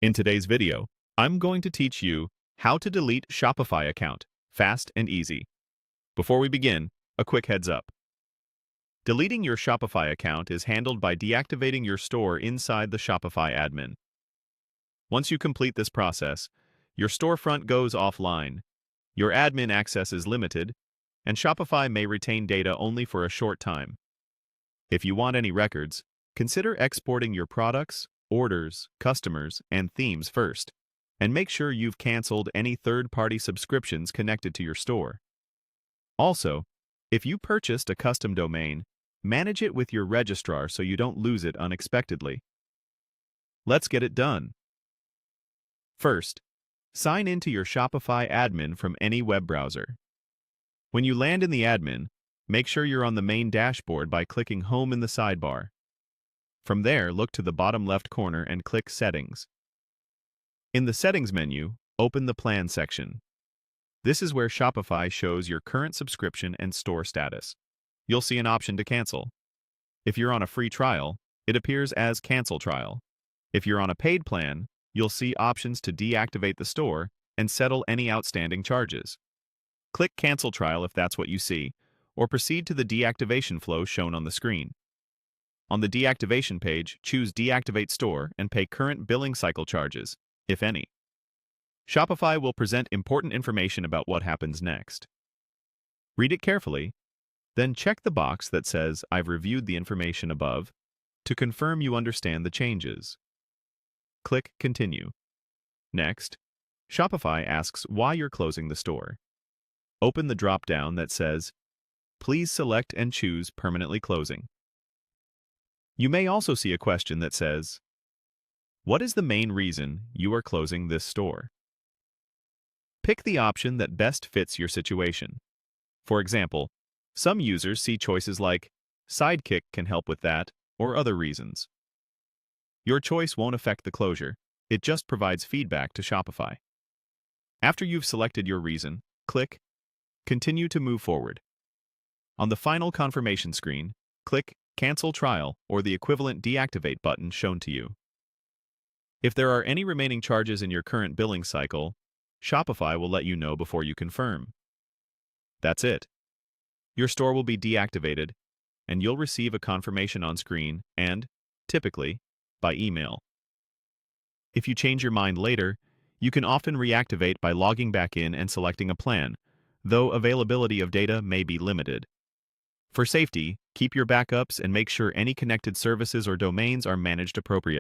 In today's video, I'm going to teach you how to delete Shopify account, fast and easy. Before we begin, a quick heads up. Deleting your Shopify account is handled by deactivating your store inside the Shopify Admin. Once you complete this process, your storefront goes offline, your admin access is limited, and Shopify may retain data only for a short time. If you want any records, consider exporting your products, orders, customers, and themes first, and make sure you've canceled any third-party subscriptions connected to your store. Also, if you purchased a custom domain, manage it with your registrar so you don't lose it unexpectedly. Let's get it done. First, sign into your Shopify admin from any web browser. When you land in the admin, make sure you're on the main dashboard by clicking Home in the sidebar. From there, look to the bottom left corner and click Settings. In the Settings menu, open the Plan section. This is where Shopify shows your current subscription and store status. You'll see an option to cancel. If you're on a free trial, it appears as Cancel Trial. If you're on a paid plan, you'll see options to deactivate the store and settle any outstanding charges. Click Cancel Trial if that's what you see, or proceed to the deactivation flow shown on the screen. On the deactivation page, choose Deactivate Store and pay current billing cycle charges, if any. Shopify will present important information about what happens next. Read it carefully, then check the box that says I've reviewed the information above to confirm you understand the changes. Click Continue. Next, Shopify asks why you're closing the store. Open the drop-down that says, Please select and choose Permanently Closing. You may also see a question that says, What is the main reason you are closing this store? Pick the option that best fits your situation. For example, some users see choices like Sidekick can help with that, or other reasons. Your choice won't affect the closure, it just provides feedback to Shopify. After you've selected your reason, click Continue to move forward. On the final confirmation screen, click Cancel Trial or the equivalent Deactivate button shown to you. If there are any remaining charges in your current billing cycle, Shopify will let you know before you confirm. That's it. Your store will be deactivated, and you'll receive a confirmation on screen and, typically, by email. If you change your mind later, you can often reactivate by logging back in and selecting a plan, though availability of data may be limited. For safety, keep your backups and make sure any connected services or domains are managed appropriately.